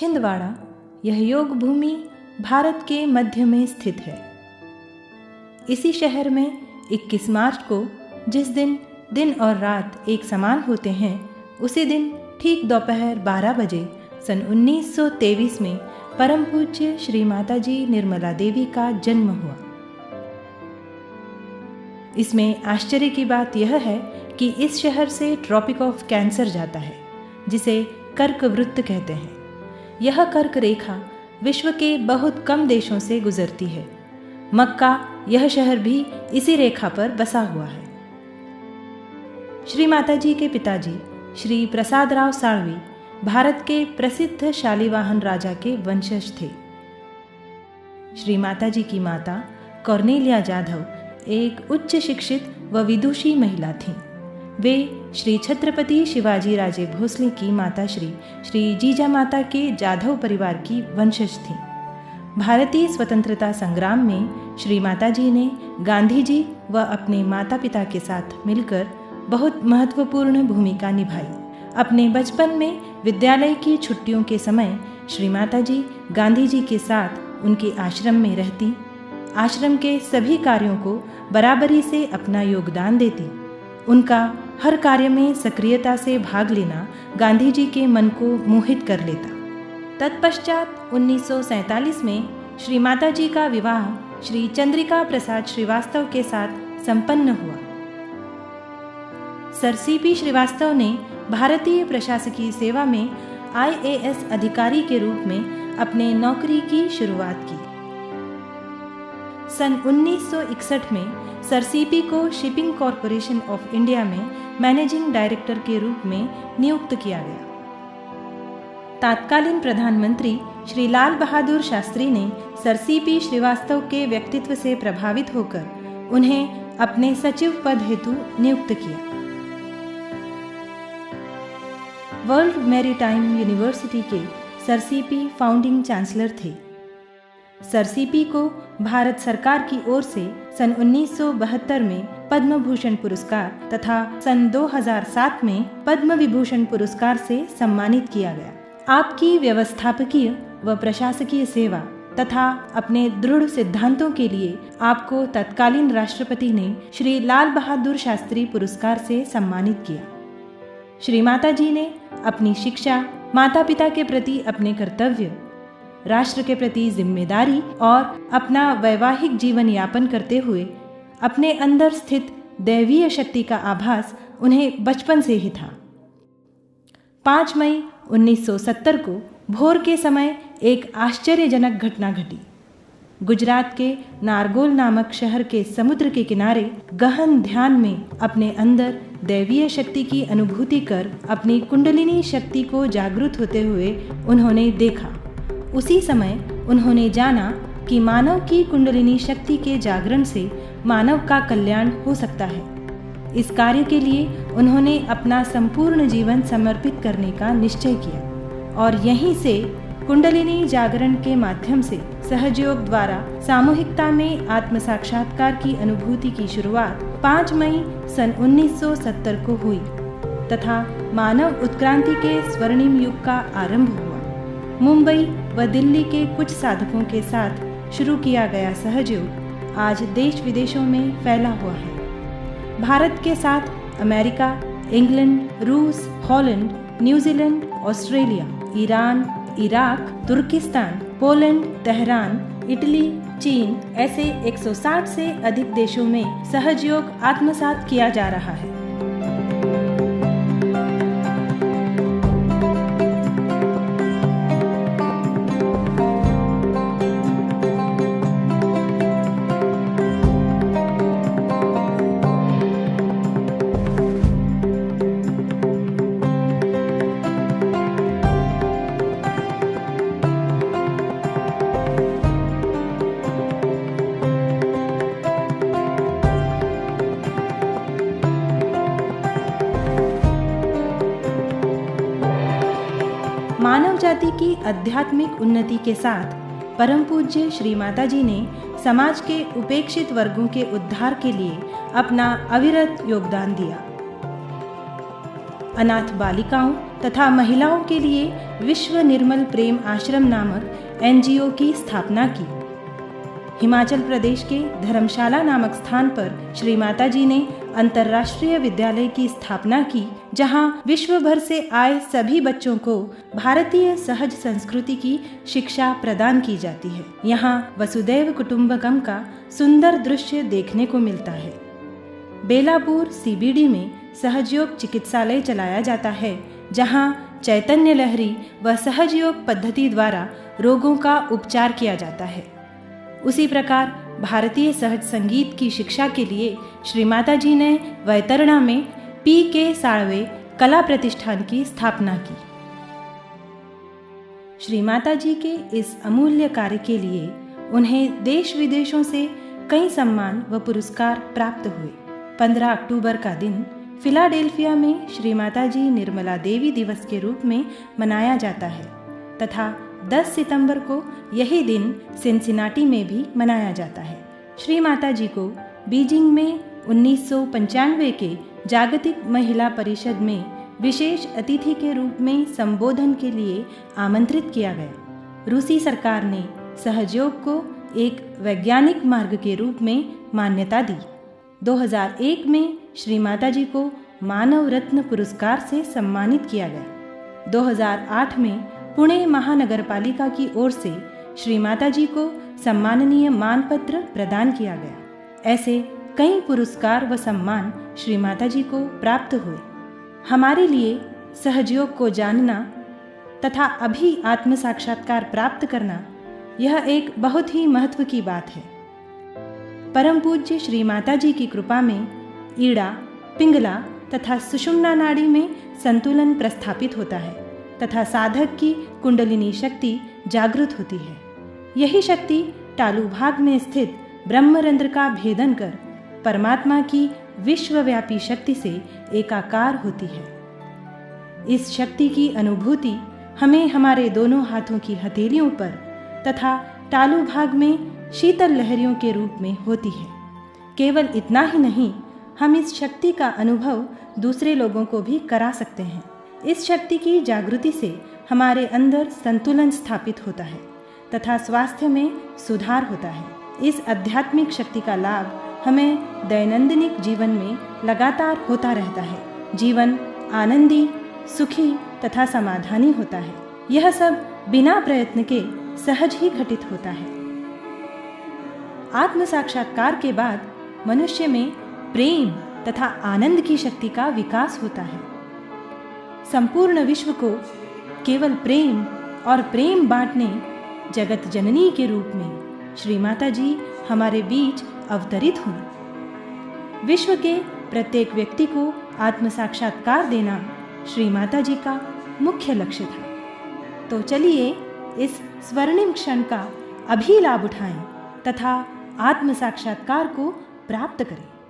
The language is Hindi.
छिंदवाड़ा यह योग भूमि भारत के मध्य में स्थित है। इसी शहर में 21 मार्च को जिस दिन दिन और रात एक समान होते हैं, उसी दिन ठीक दोपहर 12 बजे सन 1923 में परम पूज्य श्री माताजी निर्मला देवी का जन्म हुआ। इसमें आश्चर्य की बात यह है कि इस शहर से ट्रॉपिक ऑफ कैंसर जाता है, जिसे कर्क वृत्त कहते हैं। यह कर्क रेखा विश्व के बहुत कम देशों से गुजरती है। मक्का यह शहर भी इसी रेखा पर बसा हुआ है। श्री माताजी के पिताजी श्री प्रसादराव साळवी भारत के प्रसिद्ध शालिवाहन राजा के वंशज थे। श्री माताजी की माता कॉर्नेलिया जाधव एक उच्च शिक्षित व विदुषी महिला थीं। वे श्री छत्रपति शिवाजी राजे भोसले की माता श्री जीजा माता के जाधव परिवार की वंशज थीं। भारतीय स्वतंत्रता संग्राम में श्री माताजी ने गांधी जी व अपने माता पिता के साथ मिलकर बहुत महत्वपूर्ण भूमिका निभाई। अपने बचपन में विद्यालय की छुट्टियों के समय श्री माताजी गांधी जी के साथ उनके आश्रम में रहती, आश्रम के सभी कार्यों को बराबरी से अपना योगदान देती। उनका हर कार्य में सक्रियता से भाग लेना गांधी जी के मन को मोहित कर लेता। तत्पश्चात 1947 में श्री माताजी का विवाह श्री चंद्रिका प्रसाद श्रीवास्तव के साथ संपन्न हुआ। सर सीपी श्रीवास्तव ने भारतीय प्रशासकीय सेवा में IAS अधिकारी के रूप में अपने नौकरी की शुरुआत की। सन 1961 में सर सीपी को शिपिंग कॉरपोरेशन ऑफ इंडिया में मैनेजिंग डायरेक्टर के रूप में नियुक्त किया गया। तत्कालीन प्रधानमंत्री श्री लाल बहादुर शास्त्री ने सर सीपी श्रीवास्तव के व्यक्तित्व से प्रभावित होकर उन्हें अपने सचिव पद हेतु नियुक्त किया। वर्ल्ड मैरीटाइम यूनिवर्सिटी के सर सीपी फाउंडिंग चांसलर थे। सर सीपी को भारत सरकार की ओर से सन 1972 में पद्म भूषण पुरस्कार तथा सन 2007 में पद्म विभूषण पुरस्कार से सम्मानित किया गया। आपकी व्यवस्थापकीय व प्रशासकीय सेवा तथा अपने दृढ़ सिद्धांतों के लिए आपको तत्कालीन राष्ट्रपति ने श्री लाल बहादुर शास्त्री पुरस्कार से सम्मानित किया। श्री माताजी ने अपनी शिक्षा, माता पिता के प्रति अपने कर्तव्य, राष्ट्र के प्रति जिम्मेदारी और अपना वैवाहिक जीवन यापन करते हुए अपने अंदर स्थित दैवीय शक्ति का आभास उन्हें बचपन से ही था। 5 मई 1970 को भोर के समय एक आश्चर्यजनक घटना घटी। गुजरात के नारगोल नामक शहर के समुद्र के किनारे गहन ध्यान में अपने अंदर दैवीय शक्ति की अनुभूति कर अपनी कुंडलिनी शक्ति को जागृत होते हुए उन्होंने देखा। उसी समय उन्होंने जाना कि मानव की कुंडलिनी शक्ति के जागरण से मानव का कल्याण हो सकता है। इस कार्य के लिए उन्होंने अपना संपूर्ण जीवन समर्पित करने का निश्चय किया और यहीं से कुंडलिनी जागरण के माध्यम से सहयोग द्वारा सामूहिकता में आत्म साक्षात्कार की अनुभूति की शुरुआत 5 मई सन 1970 को हुई तथा मानव उत्क्रांति के स्वर्णिम युग का आरंभ हुआ। मुंबई व दिल्ली के कुछ साधकों के साथ शुरू किया गया सहयोग आज देश विदेशों में फैला हुआ है। भारत के साथ अमेरिका, इंग्लैंड, रूस, Holland, New Zealand, Australia, Iran, Iraq, तुर्किस्तान, पोलैंड, तेहरान, इटली, चीन ऐसे 160 से अधिक देशों में सहयोग आत्मसात किया जा रहा है। मानव जाति की आध्यात्मिक उन्नति के साथ परम पूज्य श्री माताजी ने समाज के उपेक्षित वर्गों के उद्धार के लिए अपना अविरत योगदान दिया। अनाथ बालिकाओं तथा महिलाओं के लिए विश्व निर्मल प्रेम आश्रम नामक NGO की स्थापना की। हिमाचल प्रदेश के धर्मशाला नामक स्थान पर श्री माता जी ने अंतर्राष्ट्रीय विद्यालय की स्थापना की, जहां विश्व भर से आए सभी बच्चों को भारतीय सहज संस्कृति की शिक्षा प्रदान की जाती है। यहां वसुदैव कुटुंबकम का सुंदर दृश्य देखने को मिलता है। बेलापुर CBD में सहजयोग चिकित्सालय चलाया जाता है, जहां चैतन्य लहरी व सहजयोग पद्धति द्वारा रोगों का उपचार किया जाता है। उसी प्रकार भारतीय सहज संगीत की शिक्षा के लिए श्री माता जी ने वैतरणा में PK साळवे कला प्रतिष्ठान की स्थापना की। श्री माता जी के इस अमूल्य कार्य के लिए उन्हें देश विदेशों से कई सम्मान व पुरस्कार प्राप्त हुए। 15 अक्टूबर का दिन फिलाडेल्फिया में श्री माता जी निर्मला देवी दिवस के रूप में मनाया जाता है तथा 10 सितंबर को यही दिन सिनसिनाटी में भी मनाया जाता है। श्री माता जी को बीजिंग में 1995 के जागतिक महिला परिषद में विशेष अतिथि के रूप में संबोधन के लिए आमंत्रित किया गया। रूसी सरकार ने सहजयोग को एक वैज्ञानिक मार्ग के रूप में मान्यता दी। 2001 में श्री माता जी को मानव रत्न पुरस्कार से सम्मानित किया गया। 2008 में पुणे महानगरपालिका की ओर से श्री माता जी को सम्माननीय मानपत्र प्रदान किया गया। ऐसे कई पुरस्कार व सम्मान श्री माता जी को प्राप्त हुए। हमारे लिए सहजयोग को जानना तथा अभी आत्म साक्षात्कार प्राप्त करना, यह एक बहुत ही महत्व की बात है। परम पूज्य श्री माता जी की कृपा में ईड़ा, पिंगला तथा सुषुम्ना नाड़ी में संतुलन प्रस्थापित होता है तथा साधक की कुंडलिनी शक्ति जागृत होती है। यही शक्ति तालु भाग में स्थित ब्रह्मरंध्र का भेदन कर परमात्मा की विश्वव्यापी शक्ति से एकाकार होती है। इस शक्ति की अनुभूति हमें हमारे दोनों हाथों की हथेलियों पर तथा तालु भाग में शीतल लहरियों के रूप में होती है। केवल इतना ही नहीं, हम इस शक्ति का अनुभव दूसरे लोगों को भी करा सकते हैं। इस शक्ति की जागृति से हमारे अंदर संतुलन स्थापित होता है तथा स्वास्थ्य में सुधार होता है। इस आध्यात्मिक शक्ति का लाभ हमें दैनंदिन जीवन में लगातार होता रहता है। जीवन आनंदी, सुखी तथा समाधानी होता है। यह सब बिना प्रयत्न के सहज ही घटित होता है। आत्म साक्षात्कार के बाद मनुष्य में प्रेम तथा आनंद की शक्ति का विकास होता है। संपूर्ण विश्व को केवल प्रेम और प्रेम बांटने जगत जननी के रूप में श्री माता जी हमारे बीच अवतरित हुई। विश्व के प्रत्येक व्यक्ति को आत्म साक्षात्कार देना श्री माता जी का मुख्य लक्ष्य था। तो चलिए इस स्वर्णिम क्षण का अभी लाभ उठाएं तथा आत्म साक्षात्कार को प्राप्त करें।